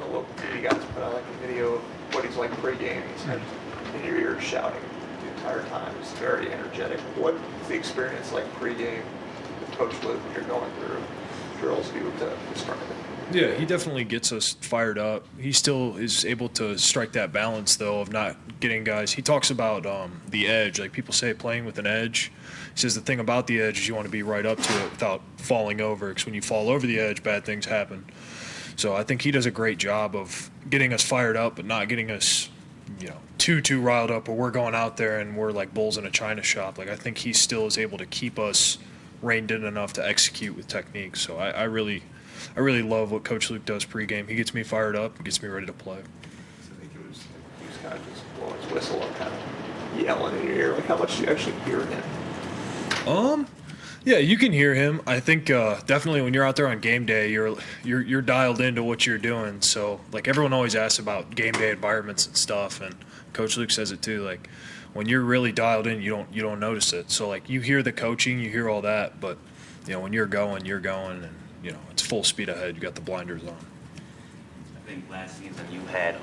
local TV guys put out like a video of what he's like pregame. He's kind of in your ear shouting the entire time. He's very energetic. What is the experience like pregame with Coach Luke when you're going through drills if you were to describe it? Yeah, he definitely gets us fired up. He still is able to strike that balance, though, of not getting guys. He talks about the edge. Like people say, playing with an edge. He says the thing about the edge is you want to be right up to it without falling over, because when you fall over the edge, bad things happen. So I think he does a great job of getting us fired up, but not getting us, too riled up, or we're going out there and we're like bulls in a china shop. Like I think he still is able to keep us reined in enough to execute with technique. So I really love what Coach Luke does pregame. He gets me fired up and gets me ready to play. I think he was kind of just blowing his whistle and kind of yelling in your ear. Like, how much do you actually hear him? Yeah, you can hear him. I think definitely when you're out there on game day, you're dialed into what you're doing. So like everyone always asks about game day environments and stuff, and Coach Luke says it too. Like when you're really dialed in, you don't notice it. So like you hear the coaching, you hear all that, but when you're going, and it's full speed ahead. You got the blinders on. I think last season you had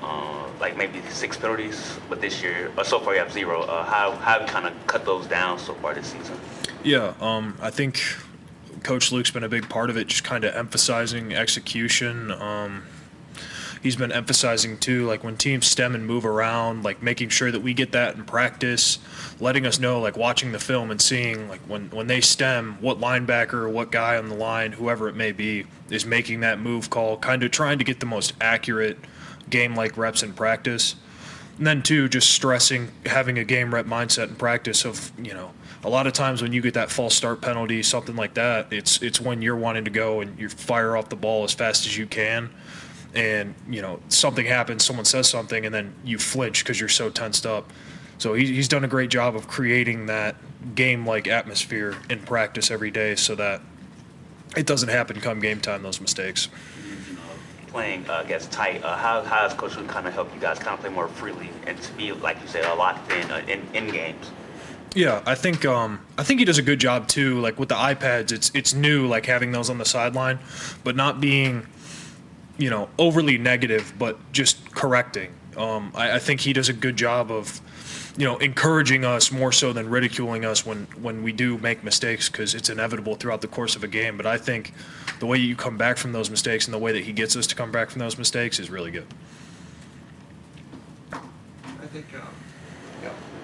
like maybe 6 penalties, but this year, so far you have 0. How have you kind of cut those down so far this season? Yeah, I think Coach Luke's been a big part of it, just kind of emphasizing execution. He's been emphasizing too, like when teams stem and move around, like making sure that we get that in practice, letting us know, like watching the film and seeing like when they stem, what linebacker or what guy on the line, whoever it may be, is making that move call, kind of trying to get the most accurate game-like reps in practice. And then too, just stressing having a game rep mindset in practice of, a lot of times when you get that false start penalty, something like that, it's when you're wanting to go and you fire off the ball as fast as you can. And, something happens, someone says something, and then you flinch because you're so tensed up. So he's done a great job of creating that game-like atmosphere in practice every day so that it doesn't happen come game time, those mistakes. Playing against tight, how has Coach Luke kind of helped you guys kind of play more freely and to be, like you said, locked in games? Yeah, I think he does a good job too. Like with the iPads, it's new, like having those on the sideline, but not being overly negative, but just correcting. I think he does a good job of, encouraging us more so than ridiculing us when we do make mistakes, because it's inevitable throughout the course of a game. But I think the way you come back from those mistakes and the way that he gets us to come back from those mistakes is really good. I think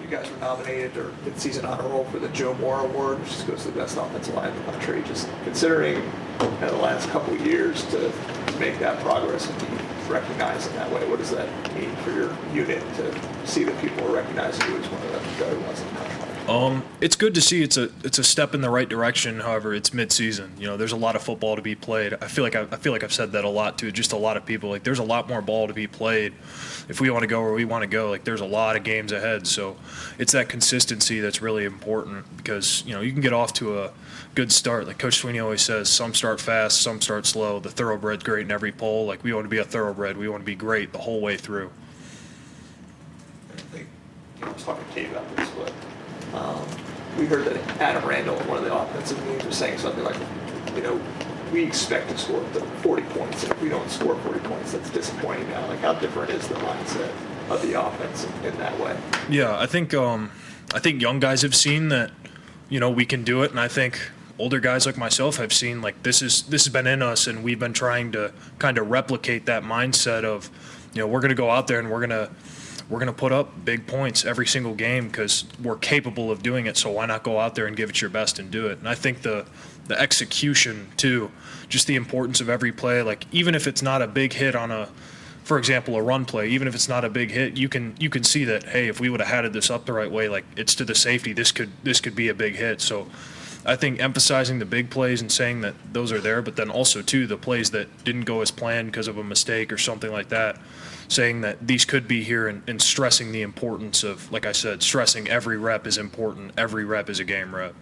you guys were nominated or mid-season honor roll for the Joe Moore Award, which just goes to the best offensive line in the country. Just considering kind of the last couple of years to make that progress and be recognized in that way, what does that mean for your unit to see that people are recognizing you as one of the better ones in the country? It's good to see. It's a step in the right direction. However, it's mid-season. There's a lot of football to be played. I feel like I've said that a lot to just a lot of people. Like there's a lot more ball to be played if we want to go where we want to go. Like there's a lot of games ahead. So it's that consistency that's really important, because you can get off to a good start. Like Coach Sweeney always says, some start fast, some start slow. The thoroughbred's great in every poll. Like we want to be a thoroughbred. We want to be great the whole way through. I think I was talking to you about this, but we heard that Adam Randall, one of the offensive memes, was saying something like, we expect to score 40 points, and if we don't score 40 points, that's disappointing now. Like, how different is the mindset of the offense in that way? Yeah, I think young guys have seen that, we can do it, and I think older guys like myself have seen like this has been in us, and we've been trying to kind of replicate that mindset of, we're going to go out there and we're going to put up big points every single game because we're capable of doing it. So why not go out there and give it your best and do it? And I think the execution too, just the importance of every play. Like even if it's not a big hit on for example, a run play, even if it's not a big hit, you can see that, hey, if we would have had this up the right way, like it's to the safety, this could be a big hit. So I think emphasizing the big plays and saying that those are there, but then also too the plays that didn't go as planned because of a mistake or something like that, saying that these could be here and stressing the importance of, like I said, stressing every rep is important. Every rep is a game rep.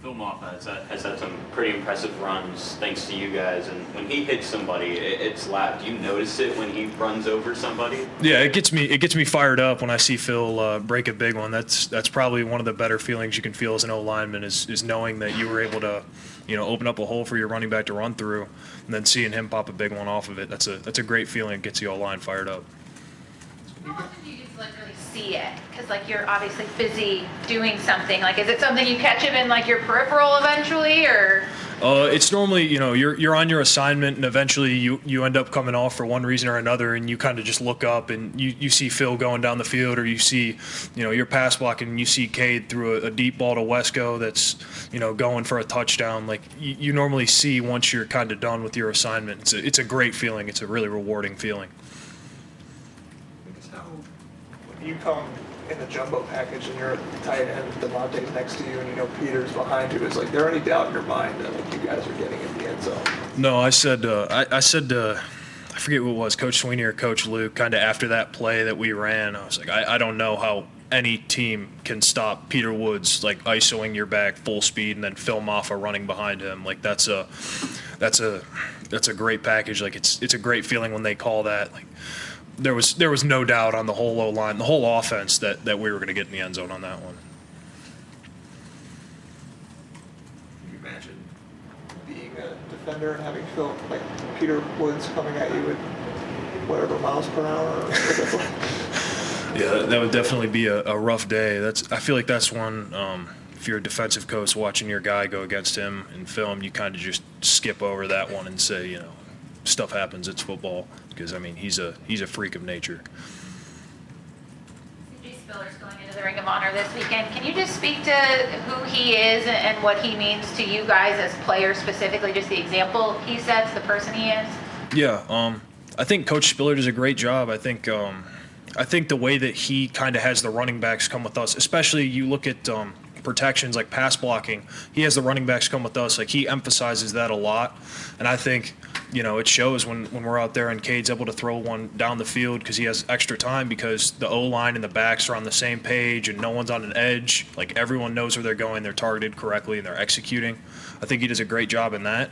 Phil Moff has had some pretty impressive runs thanks to you guys, and when he hits somebody, it's loud. Do you notice it when he runs over somebody? Yeah, it gets me fired up when I see Phil break a big one. That's probably one of the better feelings you can feel as an O lineman is knowing that you were able to, open up a hole for your running back to run through, and then seeing him pop a big one off of it. That's a great feeling. It gets the O line fired up. How often do you get to really see it? Because you're obviously busy doing something. Is it something you catch him in your peripheral eventually, or? It's normally, you're on your assignment, and eventually you end up coming off for one reason or another, and you kind of just look up and you see Phil going down the field, or you see, you're pass blocking and you see Cade through a deep ball to Wesco that's, going for a touchdown. You normally see once you're kind of done with your assignment. It's a great feeling. It's a really rewarding feeling. Because now, when you come in the jumbo package and you're at the tight end, Devontae's next to you, and Peter's behind you, is there any doubt in your mind that you guys are getting in the end zone? No, I said I forget who it was, Coach Sweeney or Coach Luke, kind of after that play that we ran, I was like, I don't know how any team can stop Peter Woods, isoing your back full speed and then Phil Maffa running behind him. That's a great package. It's a great feeling when they call that. There was no doubt on the whole O-line, the whole offense that we were going to get in the end zone on that one. Can you imagine being a defender and having Peter Woods coming at you at whatever miles per hour? Yeah, that would definitely be a rough day. I feel like that's one. If you're a defensive coach watching your guy go against him in film, you kind of just skip over that one and say, stuff happens. It's football. Because he's a freak of nature. Spiller's going into the Ring of Honor this weekend. Can you just speak to who he is and what he means to you guys as players specifically? Just the example he sets, the person he is. Yeah, I think Coach Spiller does a great job. I think the way that he kind of has the running backs come with us, especially you look at protections like pass blocking. He has the running backs come with us. He emphasizes that a lot, and I think. It shows when we're out there and Cade's able to throw one down the field because he has extra time because the O-line and the backs are on the same page and no one's on an edge. Everyone knows where they're going, they're targeted correctly, and they're executing. I think he does a great job in that.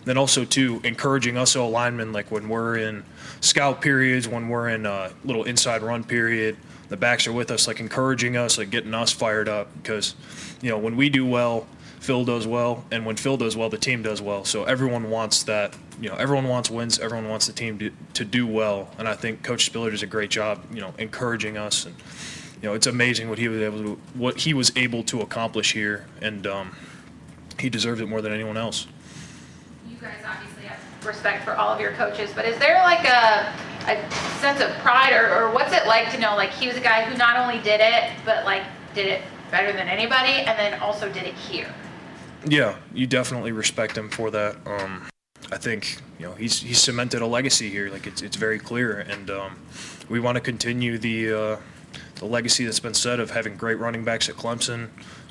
Then also, too, encouraging us O-linemen, when we're in scout periods, when we're in a little inside run period, the backs are with us, encouraging us, getting us fired up because, when we do well, Phil does well, and when Phil does well, the team does well. So everyone wants that. Everyone wants wins. Everyone wants the team to do well, and I think Coach Spiller does a great job, encouraging us. And it's amazing what he was able to accomplish here, and he deserves it more than anyone else. You guys obviously have respect for all of your coaches, but is there a sense of pride, or what's it like to know he was a guy who not only did it, but did it better than anybody, and then also did it here? Yeah, you definitely respect him for that. I think he's cemented a legacy here. It's very clear, and we want to continue the legacy that's been said of having great running backs at Clemson,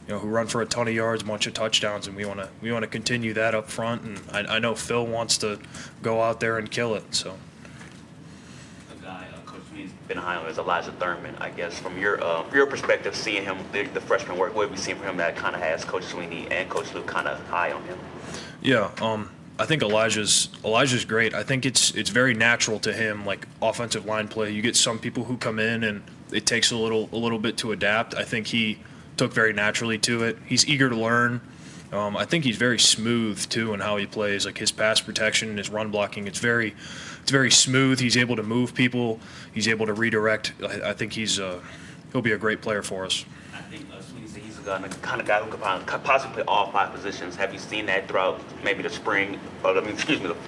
who run for a ton of yards, a bunch of touchdowns, and we want to continue that up front. And I know Phil wants to go out there and kill it. So. A guy Coach Sweeney's been high on is Elijah Thurman. I guess from your perspective, seeing him the freshman work, what have we seen from him that kind of has Coach Sweeney and Coach Luke kind of high on him? Yeah. I think Elijah's great. I think it's very natural to him, offensive line play. You get some people who come in and it takes a little bit to adapt. I think he took very naturally to it. He's eager to learn. I think he's very smooth too in how he plays. His pass protection, his run blocking, it's very smooth. He's able to move people. He's able to redirect. I think he'll be a great player for us. I think Sweeney said he's the kind of guy who could possibly play all five positions. Have you seen that throughout maybe the spring, the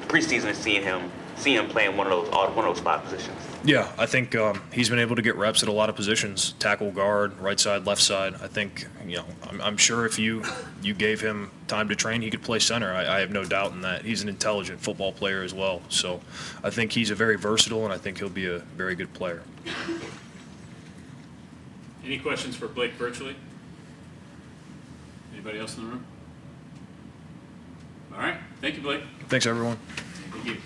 preseason, and seeing him playing one of those five positions? Yeah, I think he's been able to get reps at a lot of positions: tackle, guard, right side, left side. I think I'm sure if you gave him time to train, he could play center. I have no doubt in that. He's an intelligent football player as well. So I think he's a very versatile, and I think he'll be a very good player. Any questions for Blake virtually? Anybody else in the room? All right. Thank you, Blake. Thanks, everyone. Thank you.